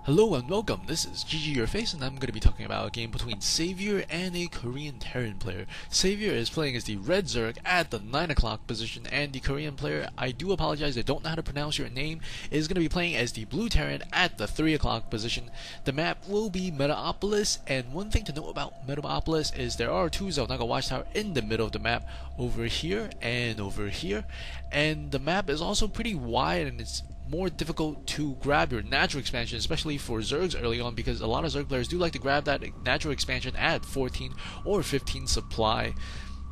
Hello and welcome, this is GG Your Face, and I'm going to be talking about a game between sAviOR and a Korean Terran player. sAviOR is playing as the red Zerg at the 9 o'clock position, and the Korean player, I do apologize, I don't know how to pronounce your name, is going to be playing as the blue Terran at the 3 o'clock position. The map will be Metalopolis, and one thing to note about Metalopolis is there are two Zelnaga watchtower in the middle of the map, over here, and the map is also pretty wide, and it's more difficult to grab your natural expansion, especially for Zergs early on, because a lot of Zerg players do like to grab that natural expansion at 14 or 15 supply.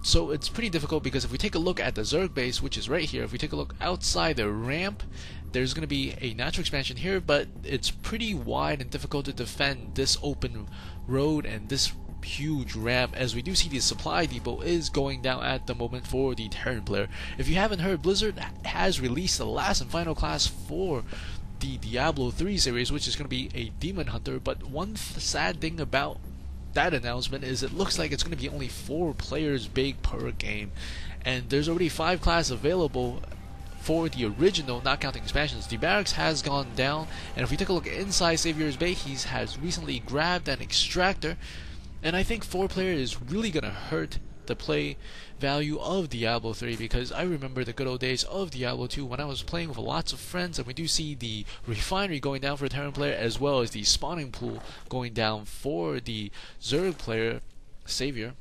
So it's pretty difficult, because if we take a look at the Zerg base, which is right here, if we take a look outside the ramp, there's going to be a natural expansion here, but it's pretty wide and difficult to defend this open road and this huge ramp, as we do see the supply depot is going down at the moment for the Terran player. If you haven't heard, Blizzard has released the last and final class for the Diablo 3 series, which is going to be a Demon Hunter, but one sad thing about that announcement is it looks like it's going to be only 4 players big per game, and there's already 5 classes available for the original, not counting expansions. The barracks has gone down, and if we take a look inside sAviOR's base, he has recently grabbed an extractor, and I think 4 player is really going to hurt the play value of Diablo 3, because I remember the good old days of Diablo 2 when I was playing with lots of friends, and we do see the refinery going down for a Terran player, as well as the spawning pool going down for the Zerg player, sAviOR.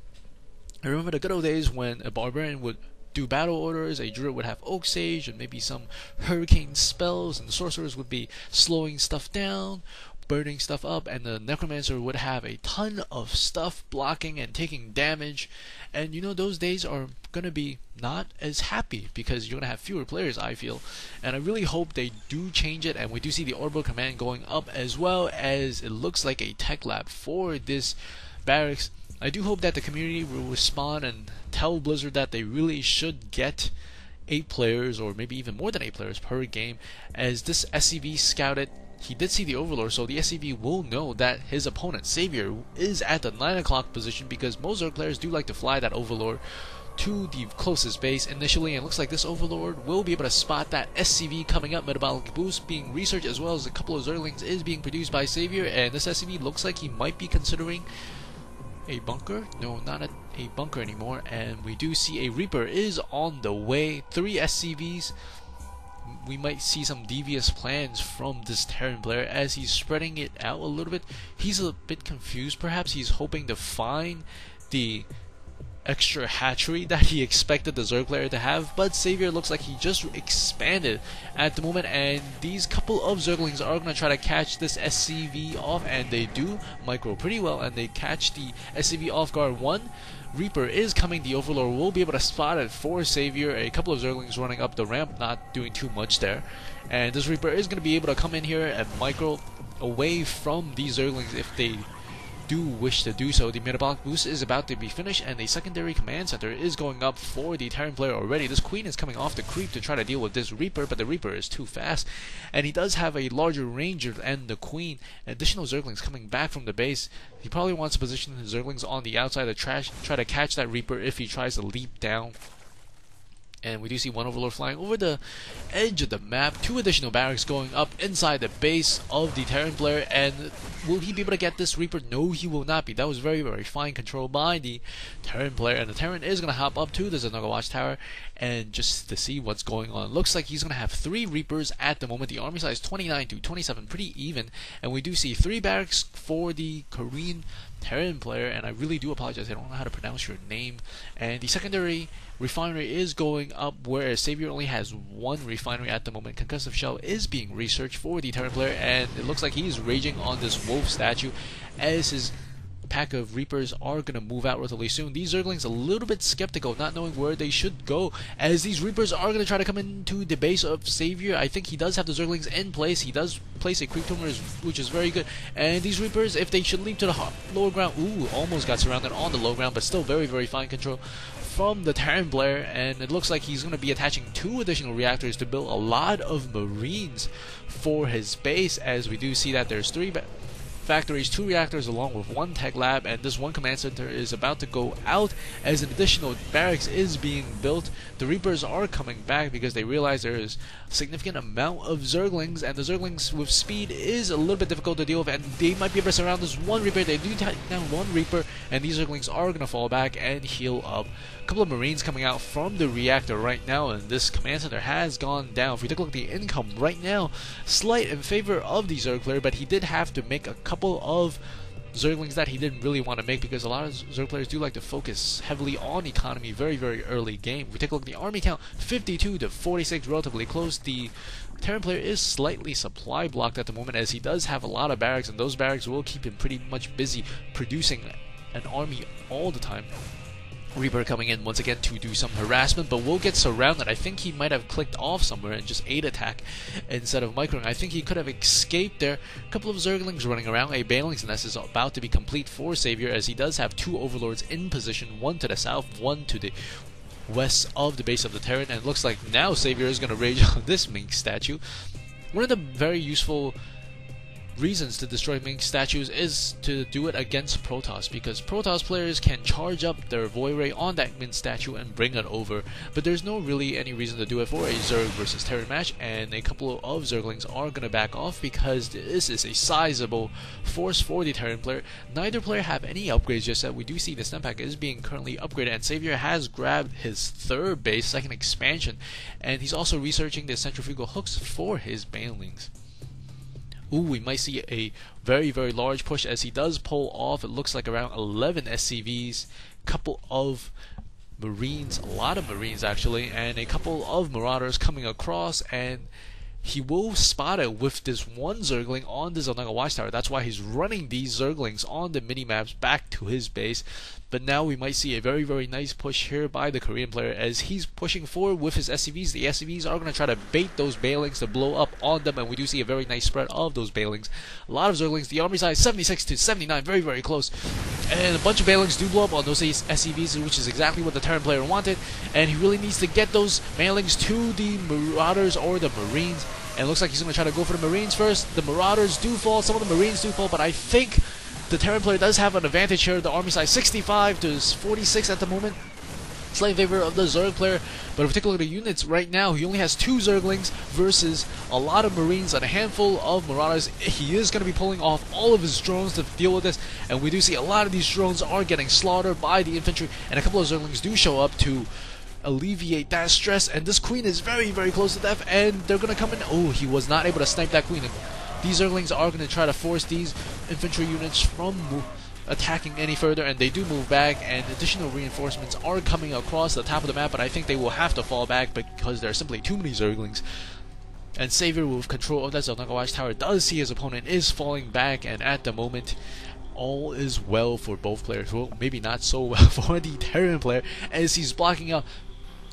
I remember the good old days when a barbarian would do battle orders, a druid would have oak sage and maybe some hurricane spells, and the sorcerers would be slowing stuff down, burning stuff up, and the necromancer would have a ton of stuff blocking and taking damage. And you know, those days are gonna be not as happy, because you're gonna have fewer players, I feel, and I really hope they do change it. And we do see the orbital command going up, as well as it looks like a tech lab for this barracks. I do hope that the community will respond and tell Blizzard that they really should get 8 players, or maybe even more than 8 players per game, as this SCV scouted. He did see the Overlord, so the SCV will know that his opponent, sAviOR, is at the 9 o'clock position, because most Zerg players do like to fly that Overlord to the closest base initially, and it looks like this Overlord will be able to spot that SCV coming up. Metabolic boost being researched, as well as a couple of Zerglings is being produced by sAviOR, and this SCV looks like he might be considering a bunker. No, not a bunker anymore, and we do see a Reaper is on the way. 3 SCVs. We might see some devious plans from this Terran player as he's spreading it out a little bit. He's a bit confused, perhaps. He's hoping to find the extra hatchery that he expected the Zerg player to have, but sAviOR looks like he just expanded at the moment, and these couple of Zerglings are going to try to catch this SCV off, and they do micro pretty well, and they catch the SCV off guard. One Reaper is coming, the Overlord will be able to spot it for sAviOR. A couple of Zerglings running up the ramp, not doing too much there, and this Reaper is going to be able to come in here and micro away from these Zerglings if they do wish to do so. The metabolic boost is about to be finished, and the secondary command center is going up for the Terran player already. This Queen is coming off the creep to try to deal with this Reaper, but the Reaper is too fast, and he does have a larger range than the Queen. Additional Zerglings coming back from the base. He probably wants to position his Zerglings on the outside to try to catch that Reaper if he tries to leap down. And we do see one Overlord flying over the edge of the map. 2 additional barracks going up inside the base of the Terran player. And will he be able to get this Reaper? No, he will not be. That was very, very fine control by the Terran player. And the Terran is going to hop up to the Zelnaga watchtower and just to see what's going on. Looks like he's going to have 3 Reapers at the moment. The army size 29 to 27, pretty even. And we do see 3 barracks for the Korean Terran player, and I really do apologize, I don't know how to pronounce your name. And the secondary refinery is going up, whereas sAviOR only has 1 refinery at the moment. Concussive shell is being researched for the Terran player, and it looks like he's raging on this wolf statue as his pack of Reapers are going to move out relatively soon. These Zerglings a little bit skeptical, not knowing where they should go, as these Reapers are going to try to come into the base of sAviOR. I think he does have the Zerglings in place. He does place a creep tumor, which is very good. And these Reapers, if they should leap to the lower ground, ooh, almost got surrounded on the low ground, but still very, very fine control from the Terran player. And it looks like he's going to be attaching 2 additional reactors to build a lot of Marines for his base, as we do see that there's 3 factories, 2 reactors along with 1 tech lab, and this 1 command center is about to go out as an additional barracks is being built. The Reapers are coming back because they realize there is a significant amount of Zerglings, and the Zerglings with speed is a little bit difficult to deal with, and they might be able to surround this 1 Reaper. They do take down 1 Reaper, and these Zerglings are going to fall back and heal up. A couple of Marines coming out from the reactor right now, and this command center has gone down. If we take a look at the income right now, slight in favor of the Zerg player, but he did have to make a couple of Zerglings that he didn't really want to make because a lot of Zerg players do like to focus heavily on economy very early game. If we take a look at the army count, 52 to 46, relatively close. The Terran player is slightly supply blocked at the moment as he does have a lot of barracks, and those barracks will keep him pretty much busy producing an army all the time. Reaper coming in once again to do some harassment, but will get surrounded. I think he might have clicked off somewhere and just 8 attack instead of microing. I think he could have escaped there. A couple of Zerglings running around. A Baneling's nest is about to be complete for sAviOR as he does have 2 Overlords in position, 1 to the south, 1 to the west of the base of the Terran, and it looks like now sAviOR is going to rage on this Mink statue. One of the very useful reasons to destroy Mink statues is to do it against Protoss, because Protoss players can charge up their Void Ray on that Mink statue and bring it over, but there's no really any reason to do it for a Zerg versus Terran match, and a couple of Zerglings are going to back off because this is a sizable force for the Terran player. Neither player have any upgrades just yet. We do see the stem pack is being currently upgraded, and sAviOR has grabbed his 3rd base, 2nd expansion, and he's also researching the centrifugal hooks for his Banelings. Ooh, we might see a very large push as he does pull off, it looks like around 11 SCVs, couple of Marines, a lot of Marines actually, and a couple of Marauders coming across, and he will spot it with this 1 Zergling on the Zelnaga Watchtower. That's why he's running these Zerglings on the mini-maps back to his base. But now we might see a very nice push here by the Korean player as he's pushing forward with his SCVs. The SCVs are going to try to bait those Banelings to blow up on them, and we do see a very nice spread of those Banelings. A lot of Zerglings. The army size 76 to 79, very close. And a bunch of Banelings do blow up on those SCVs, which is exactly what the Terran player wanted. And he really needs to get those Banelings to the Marauders or the Marines. And it looks like he's going to try to go for the Marines first. The Marauders do fall, some of the Marines do fall, but I think the Terran player does have an advantage here. The army size 65 to 46 at the moment. Slight in favor of the Zerg player, but if we take a look at the units right now, he only has 2 Zerglings versus a lot of Marines and a handful of Marauders. He is going to be pulling off all of his drones to deal with this, and we do see a lot of these drones are getting slaughtered by the infantry, and a couple of Zerglings do show up to alleviate that stress, and this Queen is very close to death, and they're going to come in. Oh, he was not able to snipe that Queen. And these Zerglings are going to try to force these infantry units from attacking any further, and they do move back, and additional reinforcements are coming across the top of the map, but I think they will have to fall back because there are simply too many Zerglings. And sAviOR with control of that Zelnaga Watchtower does see his opponent is falling back, and at the moment all is well for both players. Well, maybe not so well for the Terran player as he's blocking up,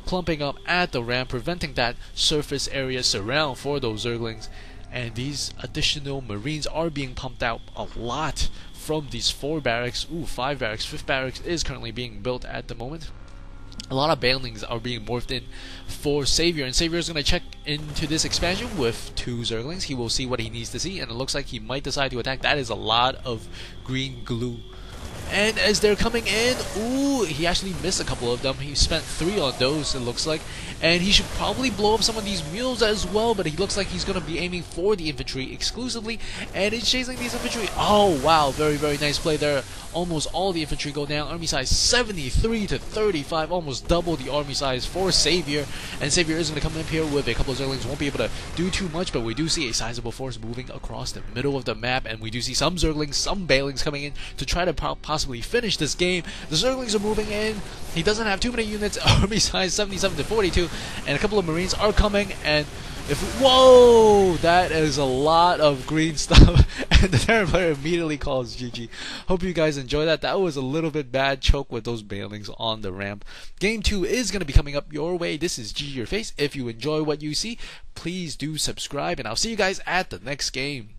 clumping up at the ramp, preventing that surface area surround for those Zerglings. And these additional Marines are being pumped out a lot from these 4 barracks. Ooh, 5 barracks. 5th barracks is currently being built at the moment. A lot of Banelings are being morphed in for sAviOR, and sAviOR is going to check into this expansion with 2 Zerglings. He will see what he needs to see, and it looks like he might decide to attack. That is a lot of green glue. And as they're coming in, ooh, he actually missed a couple of them. He spent 3 on those, it looks like. And he should probably blow up some of these mules as well, but he looks like he's going to be aiming for the infantry exclusively. And he's chasing these infantry. Oh, wow, very nice play there. Almost all the infantry go down. Army size 73 to 35, almost double the army size for sAviOR. And sAviOR is going to come in here with a couple of Zerglings. Won't be able to do too much, but we do see a sizable force moving across the middle of the map. And we do see some Zerglings, some Banelings coming in to try to possibly finish this game. The Zerglings are moving in. He doesn't have too many units. Army size 77 to 42. And a couple of Marines are coming. And whoa, that is a lot of green stuff. And the Terran player immediately calls GG. Hope you guys enjoy that. That was a little bit bad choke with those Banelings on the ramp. Game 2 is going to be coming up your way. This is GG Your Face. If you enjoy what you see, please do subscribe, and I'll see you guys at the next game.